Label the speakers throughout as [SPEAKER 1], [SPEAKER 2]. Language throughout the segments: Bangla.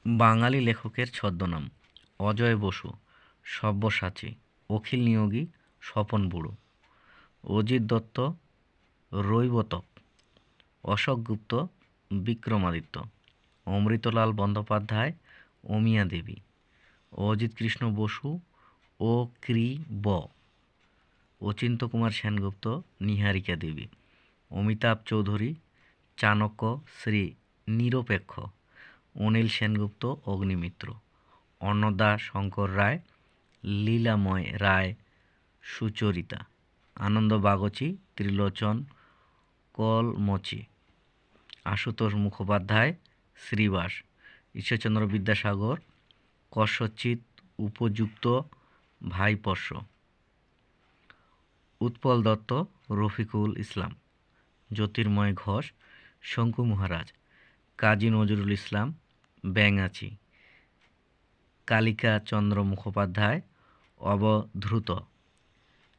[SPEAKER 1] বাঙালি লেখকের ছদ্মনাম: অজয় বসু, সব্যসাচী, অখিল নিয়োগী, স্বপন বুড়ো, অজিত দত্ত, রৈবতক, অশোক গুপ্ত, বিক্রমাদিত্য, অমৃতলাল বন্দ্যোপাধ্যায়, অমিয়া দেবী, অজিত কৃষ্ণ বসু, ও ক্রি ব, অচিন্ত্য কুমার সেনগুপ্ত, নীহারিকা দেবী, অমিতাভ চৌধুরী, চাণক্য, শ্রী নিরপেক্ষ, অনিল সেনগুপ্ত, অগ্নিমিত্র, অন্নদা শঙ্কর রায়, লীলাময় রায়, সুচরিতা, আনন্দ বাগচি, ত্রিলোচন কলমচি, আশুতোষ মুখোপাধ্যায়, শ্রীবাস, ঈশ্বরচন্দ্র বিদ্যাসাগর, কস্যচিৎ উপযুক্ত ভাইপোষ্য, উৎপল দত্ত, রফিকুল ইসলাম, জ্যোতির্ময় ঘোষ, শঙ্কু মহারাজ, কাজী নজরুল ইসলাম, ব্যাঙাচি, কালিকা চন্দ্র মুখোপাধ্যায়, অবধূত,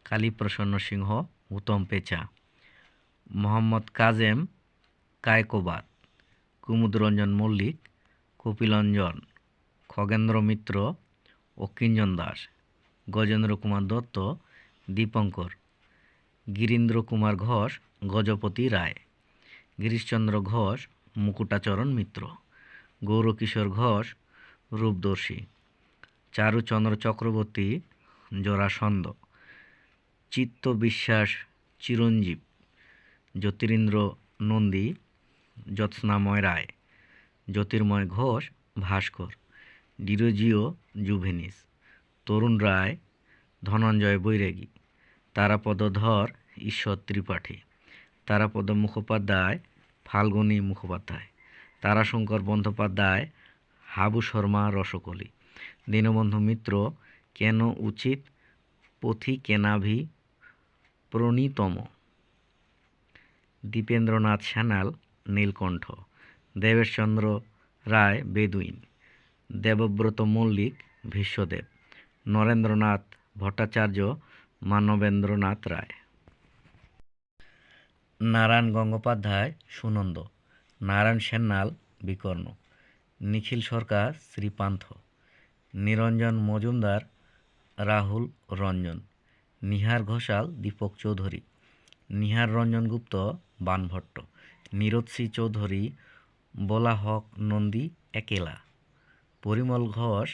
[SPEAKER 1] কালীপ্রসন্ন সিংহ, উত্তম পেঁচা, মোহাম্মদ কাজেম কায়কোবাদ, কুমুদরঞ্জন মল্লিক, কপিলঞ্জন, খগেন্দ্র মিত্র, অকিঞ্জন দাস, গজেন্দ্র কুমার দত্ত, দীপঙ্কর, গিরীন্দ্র কুমার ঘোষ, গজপতি রায়, গিরিশচন্দ্র ঘোষ, মুকুটাচরণ মিত্র, গৌরকিশোর ঘোষ, রূপদর্শী, চারুচন্দ্র চক্রবর্তী, জরাসন্ধ, চিত্ত বিশ্বাস, চিরঞ্জীব, জ্যোতিরিন্দ্র নন্দী, জ্যোৎস্নাময় রায়, জ্যোতির্ময় ঘোষ, ভাস্কর, ডিরোজিও জুভেনিস, তরুণ রায়, ধনঞ্জয় বৈরাগী, তারাপদ ধর, ঈশ্বর ত্রিপাঠী, তারাপদ মুখোপাধ্যায়, ফাল্গুনী মুখোপাধ্যায়, তারাশঙ্কর বন্দ্যোপাধ্যায়, হাবু শর্মা রসকলি, দীনবন্ধু মিত্র, কেন উচিত, পথিকেনাভি প্রণীতম, দীপেন্দ্রনাথ সান্যাল, নীলকণ্ঠ, দেবেশচন্দ্র রায়, বেদুইন, দেবব্রত মল্লিক, ভীষ্মদেব, নরেন্দ্রনাথ ভট্টাচার্য, মানবেন্দ্রনাথ রায়, নারায়ণ গঙ্গোপাধ্যায়, সুনন্দ, নারায়ণ সান্যাল, বিকর্ণ, নিখিল সরকার, শ্রীপান্থ, নিরঞ্জন মজুমদার, রাহুল রঞ্জন, নিহার ঘোষাল, দীপক চৌধুরী, নিহার রঞ্জন গুপ্ত, বানভট্ট, নিরোৎসী চৌধুরী, বোলা হক নন্দী একেলা, পরিমল ঘোষ,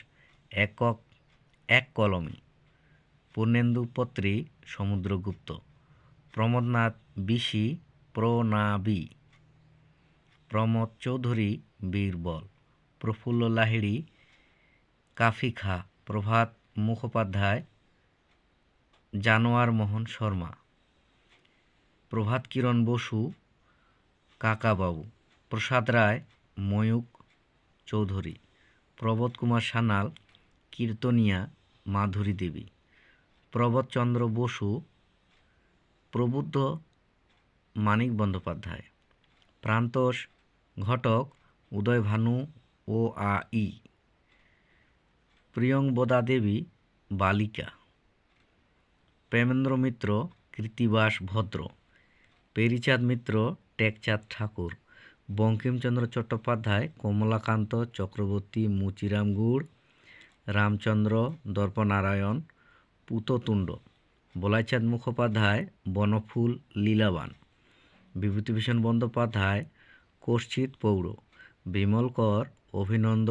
[SPEAKER 1] একক এক কলমী, পূর্ণেন্দু পত্রী, সমুদ্রগুপ্ত, প্রমোদনাথ বিশি, প্রনাবী, প্রমোদ চৌধুরী, বীরবল, প্রফুল্ল লাহিড়ী, কাফি খা, প্রভাত মুখোপাধ্যায়, জানোয়ার মোহন শর্মা, প্রভাত কিরণ বসু, কাকাবাবু, প্রসাদ রায়, ময়ূক চৌধুরী, প্রবোধ কুমার সান্যাল, কীর্তনিয়া, মাধুরী দেবী, প্রবোধচন্দ্র বসু, প্রবুদ্ধ মানিক বন্দ্যোপাধ্যায়, প্রান্তোষ ঘটক, উদয়ভানু ও আ ই, প্রিয়ংবদা দেবী, বালিকা, প্রেমেন্দ্র মিত্র, কৃত্তিবাস ভদ্র, পেরিচাঁদ মিত্র, টেকচাঁদ ঠাকুর, বঙ্কিমচন্দ্র চট্টোপাধ্যায়, কমলাকান্ত চক্রবর্তী, মুচিরাম গুড়, রামচন্দ্র দর্পনারায়ণ, পুততুণ্ড, বলাইচাঁদ মুখোপাধ্যায়, বনফুল লীলাবান, বিভূতিভূষণ বন্দ্যোপাধ্যায়, কশ্চিৎ পৌর, বিমল কর, অভিনন্দ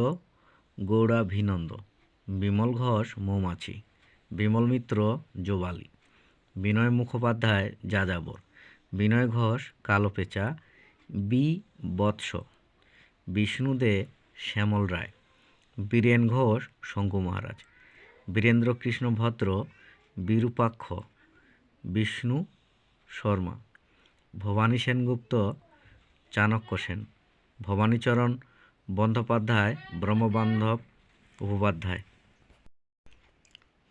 [SPEAKER 1] গৌড়াভিনন্দ, বিমল ঘোষ, মৌমাছি, বিমল মিত্র, জোবালি, বিনয় মুখোপাধ্যায়, যাযাবর, বিনয় ঘোষ, কালো পেঁচা, বি বৎস, বিষ্ণু দে, শ্যামল রায়, বীরেন ঘোষ, শঙ্কু মহারাজ, বীরেন্দ্র কৃষ্ণ ভদ্র, বিরূপাক্ষ, বিষ্ণু শর্মা, ভবানী সেনগুপ্ত, চাণক্য সেন, ভবানীচরণ বন্দ্যোপাধ্যায়, ব্রহ্মবান্ধব উপাধ্যায়,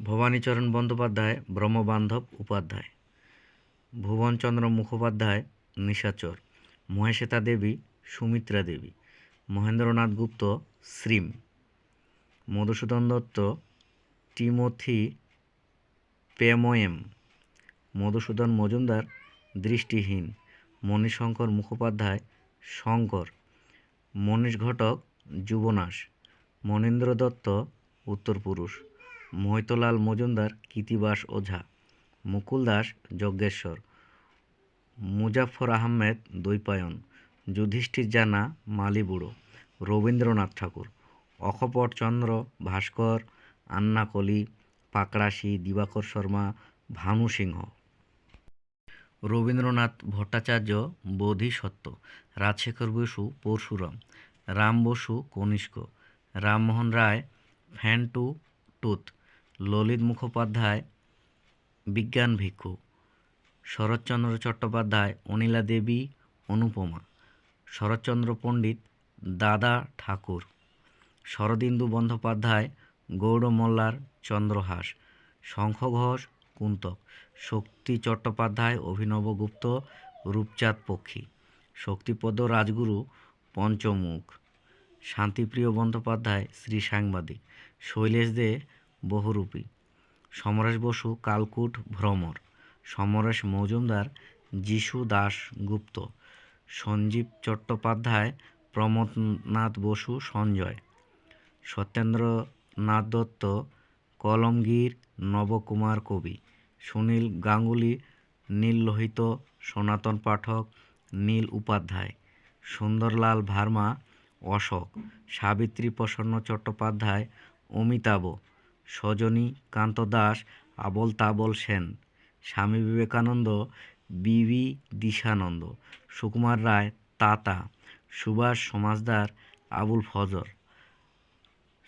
[SPEAKER 1] ভবানীচরণ বন্দ্যোপাধ্যায়, ব্রহ্মবান্ধব উপাধ্যায়, ভুবনচন্দ্র মুখোপাধ্যায়, নিশাচর, মহেশ্বেতা দেবী, সুমিত্রা দেবী, মহেন্দ্রনাথ গুপ্ত, শ্রীম, মধুসূদন দত্ত, টিমোথি পেমোয়েম, মধুসূদন মজুমদার, দৃষ্টিহীন, মণিশঙ্কর মুখোপাধ্যায়, শঙ্কর, মনীশ ঘটক, যুবনাশ, মনীন্দ্র দত্ত উত্তরপুরুষ, মৈতলাল মজুমদার কৃত্তিবাস ওঝা, মুকুল দাস যজ্ঞেশ্বর, মুজাফফর আহমেদ দ্বৈপায়ন, যুধিষ্ঠির জানা মালিবুড়ো, রবীন্দ্রনাথ ঠাকুর, অকপটচন্দ্র ভাস্কর, আন্না কলি, পাকড়াশি, দিবাকর শর্মা, ভানু সিংহ, রবীন্দ্রনাথ ভট্টাচার্য বোধিসত্ত্ব, রাজশেখর বসু পরশুরাম, রাম বসু কনিষ্ক, রামমোহন রায় ফ্যান টু টুথ, ললিত মুখোপাধ্যায় বিজ্ঞান ভিক্ষু, শরৎচন্দ্র চট্টোপাধ্যায় অনিলা দেবী অনুপমা, শরৎচন্দ্র পণ্ডিত দাদা ঠাকুর, শরদিন্দু বন্দ্যোপাধ্যায় গৌড় মোল্লার চন্দ্রহাস, শঙ্খ ঘোষ কুন্তক, শক্তি চট্টোপাধ্যায় অভিনব গুপ্ত রূপচাঁদ পক্ষী, শক্তিপদ রাজগুরু পঞ্চমুখ, শান্তিপ্রিয় বন্দ্যোপাধ্যায় শ্রী সাংবাদিক, শৈলেশ দে বহুরূপী, সমরেশ বসু কালকুট ভ্রমর, সমরেশ মজুমদার যিশু দাস গুপ্ত, সঞ্জীব চট্টোপাধ্যায় প্রমথনাথ বসু সঞ্জয়, সত্যেন্দ্রনাথ দত্ত কলমগীর নবকুমার কবি, সুনীল গাঙ্গুলি নীললোহিত, সনাতন পাঠক নীল উপাধ্যায়, সুন্দরলাল ভার্মা অশোক, সাবিত্রী প্রসন্ন চট্টোপাধ্যায় অমিতাভ, সজনী কান্ত দাস আবল তাবল সেন, স্বামী বিবেকানন্দ বিবি দিশানন্দ, সুকুমার রায় তাতা, সুভাষ সমাজদার আবুল ফজর,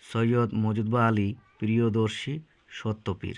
[SPEAKER 1] সৈয়দ মজুদবা আলী প্রিয়দর্শী সত্যপীর।